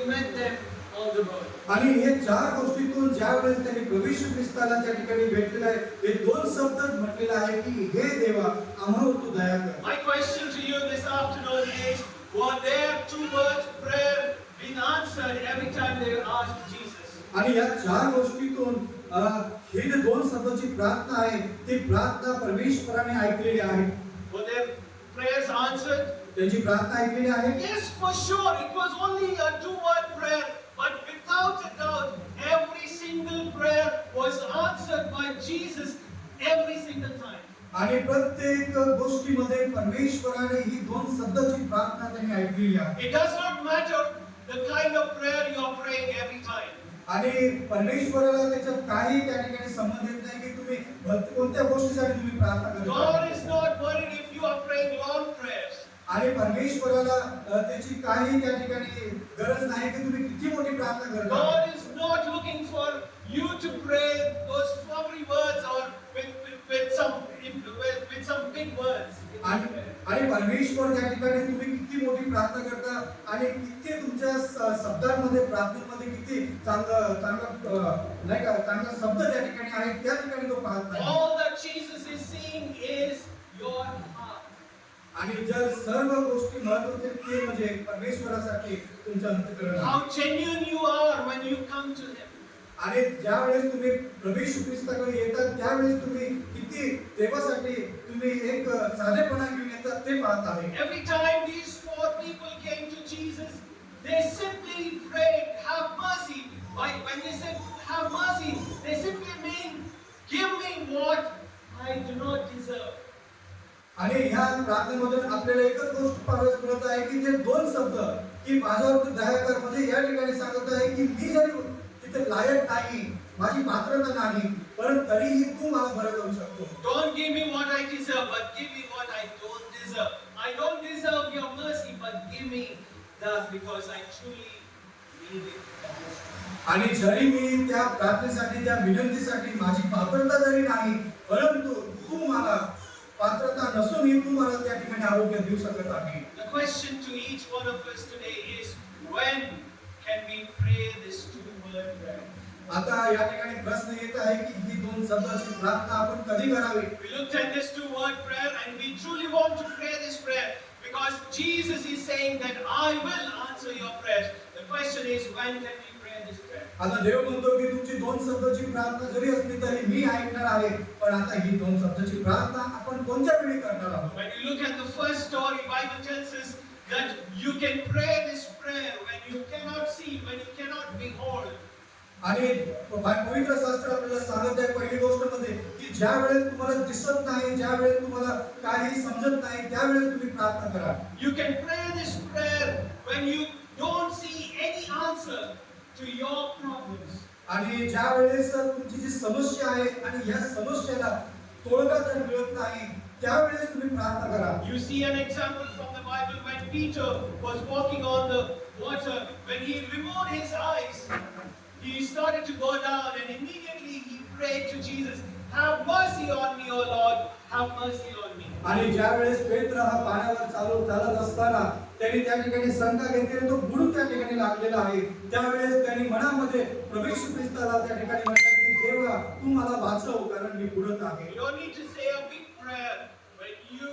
met them on the road. आणि हे चार गोष्टीतून ज्या वेळेस त्यांनी प्रभू येशू ख्रिस्ताला त्या ठिकाणी भेटलेला आहे, हे दोन शब्द म्हटलेले आहे की हे देवा आम्हावर तू दया कर. My question to you this afternoon is, were there two words prayer being answered every time they asked Jesus? आणि या चार गोष्टीतून हे जे दोन शब्दाची प्रार्थना आहे ती प्रार्थना परमेश्वराने ऐकलेली आहे. Were their prayers answered? त्यांची प्रार्थना ऐकलेली आहे. Yes, for sure. It was only a two-word prayer, but without a doubt, every single prayer was answered by Jesus every single time. आणि प्रत्येक गोष्टीमध्ये परमेश्वराने ही दोन शब्दाची प्रार्थना त्यांनी ऐकलेली आहे. It does not matter the kind of prayer you are praying every time. आणि परमेश्वराला त्याच्यात काही त्या ठिकाणी संबंध येत नाही की तुम्ही कोणत्या गोष्टीसाठी तुम्ही प्रार्थना करत God आहात. is not worried if you are praying long prayers. आणि परमेश्वराला त्याची काही त्या ठिकाणी गरज नाही की तुम्ही किती मोठी प्रार्थना करत आहात. God is not looking for you to pray those flowery words or with some big words. आणि परमेश्वर त्या ठिकाणी तुम्ही किती मोठी प्रार्थना करता आणि किती तुमच्या शब्दांमध्ये प्रार्थनेमध्ये किती चांगला नाही का चांगला शब्द त्या ठिकाणी आहे त्या ठिकाणी तो पाहत नाही. All that Jesus is seeing is your heart. आणि जर सर्व गोष्टी महत्त्वाचे ते म्हणजे परमेश्वरासाठी तुमचं अंतःकरण How genuine you are when you come to Him. आणि ज्या वेळेस तुम्ही प्रभू येशू ख्रिस्ताकडे येतात त्यावेळेस तुम्ही किती देवासाठी तुम्ही एक साधेपणा घेऊन येतात ते पाहत आहे. Every time these four people came to Jesus, they simply prayed, "Have mercy." When they said, "Have mercy," they simply mean, "Give me what I do not deserve." आणि ह्या प्रार्थनेमधून आपल्याला एकच गोष्ट पाहायला मिळत आहे की ते दोन शब्द की माझ्यावर दया कर म्हणजे या ठिकाणी सांगत आहे की मी जरी तिथे लायक नाही, माझी पात्रता नाही, परंतु तरीही तू मला बरं करू शकतो. Don't give me what I deserve, but give me what I don't deserve. I don't deserve your mercy, but give me that because I truly need it. आणि जरी मी त्या प्रार्थनेसाठी त्या विनंतीसाठी माझी पात्रता जरी नाही, परंतु तू मला पात्रता नसूनही तू मला त्या ठिकाणी आरोग्य देऊ शकत आहे. The question to each one of us today is, when can we pray this two-word prayer? आता या ठिकाणी प्रश्न येत आहे की ही दोन शब्दाची प्रार्थना आपण कधी करावी. We looked at this two-word prayer and we truly want to pray this prayer because Jesus is saying that I will answer your prayers. The question is, when can we pray this prayer? आता देव म्हणतो की तुमची दोन शब्दाची प्रार्थना जरी असली तरी मी ऐकणार आहे, पण आता ही दोन शब्दाची प्रार्थना आपण कोणत्या वेळी करणार आहोत. When you look at the first story, Bible tells us that you can pray this prayer when you cannot see, when you cannot behold. आणि पवित्र शास्त्र आपल्याला सांगत आहे पहिली गोष्ट मध्ये की ज्या वेळेस तुम्हाला दिसत नाही, ज्या वेळेस तुम्हाला काही समजत नाही, त्यावेळेस तुम्ही प्रार्थना करा. You can pray this prayer when you don't see any answer to your problems. आणि ज्या वेळेस तुमची जी समस्या आहे आणि या समस्येला तोडगा जर मिळत नाही त्यावेळेस तुम्ही प्रार्थना करा. You see an example from the Bible when Peter was walking on the water. When he removed his eyes, he started to go down and immediately he prayed to Jesus, "Have mercy on me, O Lord, have mercy on me." आणि ज्या वेळेस पेत्र हा पाण्यावर चालत असताना त्यांनी त्या ठिकाणी शंका घेतली, तो बुडून त्या ठिकाणी लागलेला आहे. त्यावेळेस त्यांनी मनामध्ये प्रभू येशू ख्रिस्ताला त्या ठिकाणी म्हटलं की देवा तू मला वाचव कारण मी बुडत आहे. You don't need to say a big prayer when you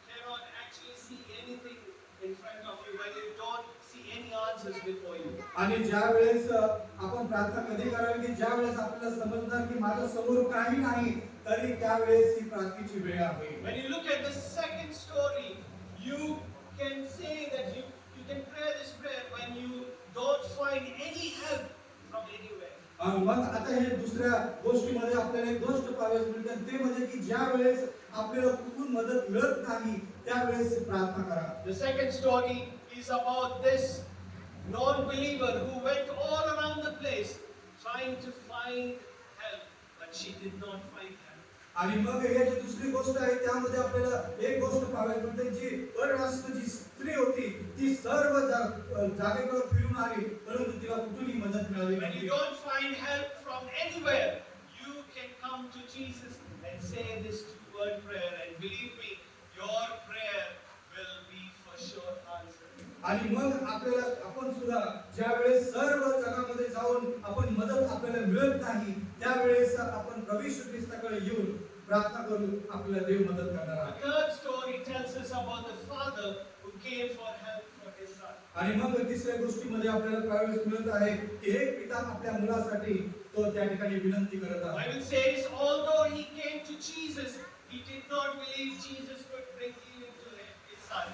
cannot actually see anything in front of you, when you don't see any answers before you. आणि ज्या वेळेस आपण प्रार्थना कधी करावी की ज्या वेळेस आपल्याला समजणार की माझ्या समोर काही नाही, तरी त्यावेळेस ही प्रार्थनेची वेळ आहे. When you look at the second story, you can say that you can pray this prayer when you don't find any help from anywhere. मग आता हे दुसऱ्या गोष्टीमध्ये आपल्याला एक गोष्ट पाहायला मिळते ते म्हणजे की ज्या वेळेस आपल्याला कुठून मदत मिळत नाही त्यावेळेस प्रार्थना करा. The second story is about this non-believer who went all around the place trying to find help, but she did not find help. आणि मग हे जी दुसरी गोष्ट आहे त्यामध्ये आपल्याला एक गोष्ट पाहायला मिळते जी परराष्ट्र जी स्त्री होती ती सर्व जागेकडे फिरून आली परंतु तिला कुठूनही मदत मिळाली When नाही. you don't find help from anywhere, you can come to Jesus and say this two-word prayer, and believe me, your prayer will be for sure answered. आणि मग आपल्याला आपण सुद्धा ज्या वेळेस सर्व जगामध्ये जाऊन आपण मदत आपल्याला मिळत नाही त्यावेळेस आपण प्रभू येशू ख्रिस्ताकडे येऊन प्रार्थना करू आपल्याला देव मदत करणार The आहे. third story tells us about the father who came for help for his son. आणि मग तिसऱ्या गोष्टीमध्ये आपल्याला प्रवेश मिळत आहे की एक पिता आपल्या मुलासाठी तो त्या ठिकाणी विनंती करत आहे. Bible says, although he came to Jesus, he did not believe Jesus could bring healing to his son.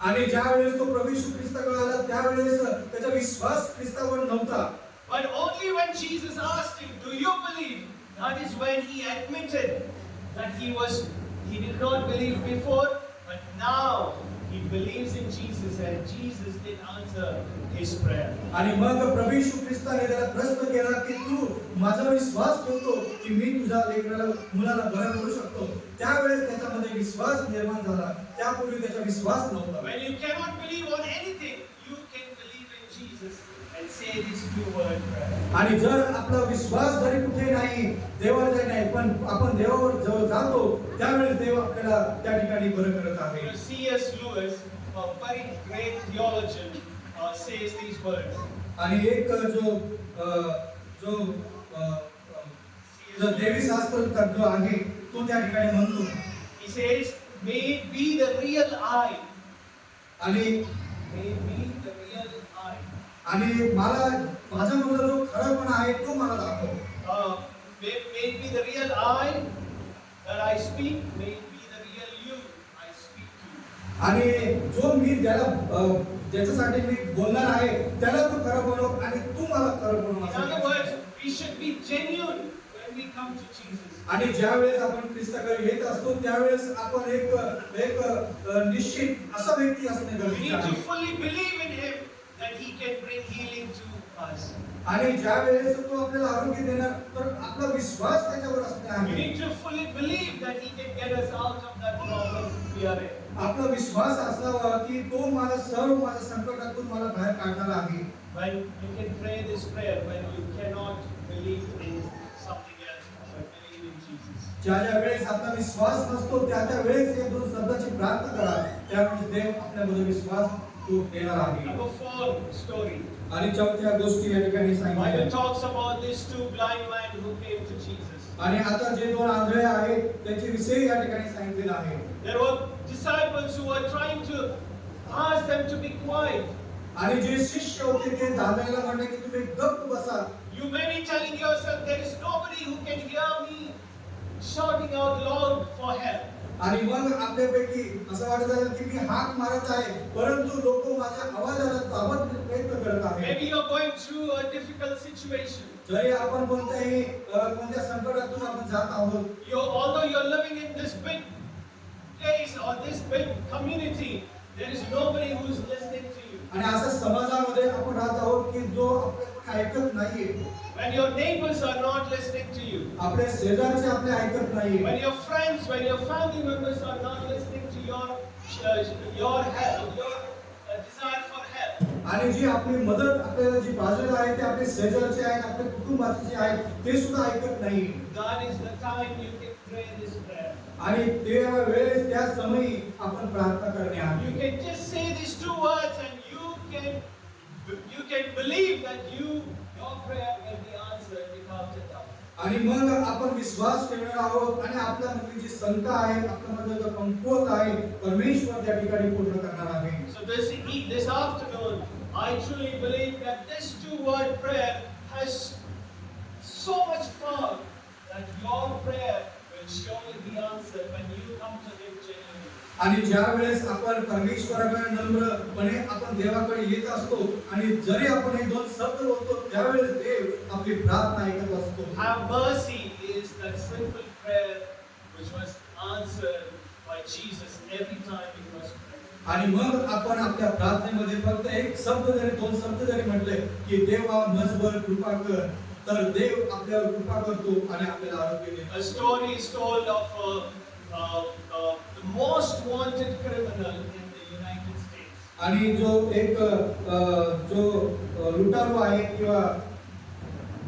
आणि ज्या वेळेस तो प्रभू येशू ख्रिस्ताकडे आला त्यावेळेस त्याचा विश्वास ख्रिस्तावर नव्हता. But only when Jesus asked him, do you believe? That is when he admitted that he did not believe before, but now he believes in Jesus and Jesus did answer his prayer. आणि मग प्रभू येशू ख्रिस्ताने त्याला प्रश्न केला की तू माझा विश्वास ठेवतो की मी तुझ्या लेकराला मुलाला बरं करू शकतो. त्यावेळेस त्याच्यामध्ये विश्वास निर्माण झाला. त्यापूर्वी त्याचा विश्वास नव्हता. When you cannot believe on anything, you can believe in Jesus and say this few word prayer. आणि जर आपला विश्वास जरी कुठे नाही देवाला नाही पण आपण देवावर जवळ जातो त्यावेळेस देव आपल्याला त्या ठिकाणी बरं करत आहे. You know, C.S. Lewis, a very great theologian, says these words. आणि एक जो देवी शास्त्र जो आहे तो त्या ठिकाणी म्हणतो. He says, may it be the real I. आणि May it be the real I. आणि मला माझ्यामध्ये जो खरापणा आहे तो मला दाखव. May it be the real I that I speak. May it be the real you I speak to. आणि जो मी ज्याच्यासाठी मी बोलणार आहे त्याला तू खरं बनव आणि तू मला खरं बनव. In other words, we should be genuine when we come to Jesus. आणि ज्या वेळेस आपण ख्रिस्ताकडे येत असतो त्यावेळेस आपण एक निश्चित असा व्यक्ती असणे We गरजेचे need to आहे. fully believe in Him that He can bring healing to us. आणि ज्या वेळेस तो आपल्याला आरोग्य देणार तर आपला विश्वास त्याच्यावर असणे We आहे. need to fully believe that He can get us out of that problem we are in. आपला विश्वास असावा की तो मला सर्व माझ्या संकटातून मला बाहेर काढणार आहे. When you can pray this prayer when you cannot believe in something else, but believe in Jesus. ज्या वेळेस आपला विश्वास नसतो त्या वेळेस या दोन शब्दाची प्रार्थना करा त्यावेळेस देव आपल्यामध्ये विश्वास तो देणार आहे. Number 4 story. आणि चौथ्या गोष्टी या ठिकाणी Bible सांगितल्या. talks about these two blind men who came to Jesus. आणि आता जे दोन आंधळे आहेत त्यांचे विषय या ठिकाणी सांगितलेला आहे. There were disciples who were trying to ask them to be quiet. आणि जे शिष्य होते ते दादाला म्हणले की तुम्ही गप्प बसा. You may be telling yourself, there is nobody who can hear me shouting out loud for help. आणि मग आपल्यापैकी असं वाटत आहे की मी हाक मारत आहे परंतु लोक माझ्या आवाजाला दाबत प्रयत्न करत आहेत. Maybe you're going through a difficult situation. जरी आपण कोणत्या संकटातून आपण जात आहोत. Although you're living in this big place or this big community, there is nobody who is listening to you. आणि असं समाजामध्ये आपण राहत आहोत की जो आपल्याला ऐकत नाहीये. When your neighbors are not listening to you. आपले शेजारचे आपले ऐकत नाहीये. When your friends, when your family members are not listening to your help, your desire for help. आणि जी आपली मदत आपल्याला जी बाजूला आहे ते आपले शेजारचे आहेत आपले कुटुंबाचे जे आहेत ते सुद्धा ऐकत नाही. That is the time you can pray this prayer. आणि त्या वेळेस त्या समयी आपण प्रार्थना करणे आहे. You can just say these two words and you can believe that your prayer will be answered without a doubt. आणि मग आपण विश्वास ठेवणार आहोत आणि आपल्यामध्ये जी शंका आहे आपल्यामध्ये जो कमकुवत आहे परमेश्वर त्या ठिकाणी पूर्ण करणार आहे. So this afternoon, I truly believe that this two-word prayer has so much power that your prayer will surely be answered when you come to Him genuinely. आणि ज्या वेळेस आपण परमेश्वराकडे नम्रपणे आपण देवाकडे येत असतो आणि जरी आपण हे दोन शब्द बोलतो त्यावेळेस देव आपली प्रार्थना ऐकत असतो. Have mercy is that simple prayer which was answered by Jesus every time He was praying. आणि मग आपण आपल्या प्रार्थनेमध्ये फक्त एक शब्द जरी दोन शब्द जरी म्हटले की देवा मजवर कृपा कर तर देव आपल्यावर कृपा करतो आणि आपल्याला आरोग्य देतो. A story is told of the most wanted criminal in the United States. आणि जो एक जो लुटारू आहे किंवा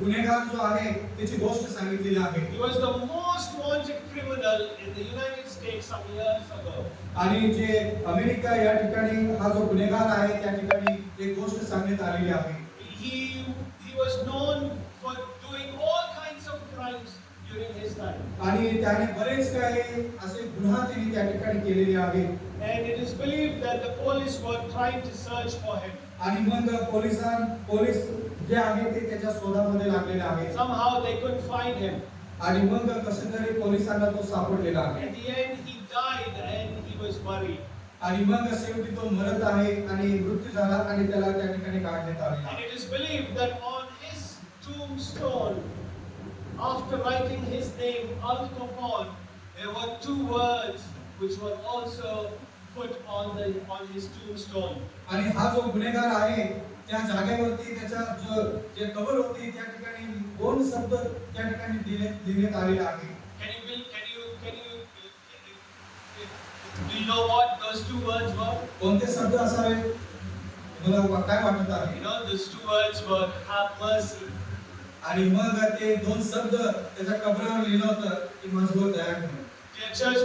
गुन्हेगार जो आहे त्याची गोष्ट सांगितलेली आहे. He was the most wanted criminal in the United States some years ago. आणि जे अमेरिका या ठिकाणी हा जो गुन्हेगार आहे त्या ठिकाणी एक गोष्ट सांगण्यात आलेली आहे. He was known for doing all kinds of crimes during his time. आणि त्याने बरेच काही असे गुन्हा त्यांनी त्या ठिकाणी केलेले आहेत. And it is believed that the police were trying to search for him. आणि मग पोलीस जे आहे ते त्याच्या शोधामध्ये लागलेले आहेत. Somehow they couldn't find him. आणि मग कसं तरी पोलिसांना तो सापडलेला आहे. At the end he died and he was buried. आणि मग शेवटी तो मरत आहे आणि मृत्यू झाला आणि त्याला त्या ठिकाणी काढण्यात आले. And it is believed that on his tombstone, after writing his name, Al Capone, there were two words which were also put on his tombstone. आणि हा जो गुन्हेगार आहे त्या जागेवरती त्याचा जे कबर होती त्या ठिकाणी दोन शब्द त्या ठिकाणी लिहिण्यात आलेले आहे. Do you know what those two words were? कोणते शब्द असावे मला काय वाटत आहे? You know, those two words were have mercy. आणि मग ते दोन शब्द त्याच्या कबरावर लिहिलं होतं की माझ्यावर दया कर. Dear church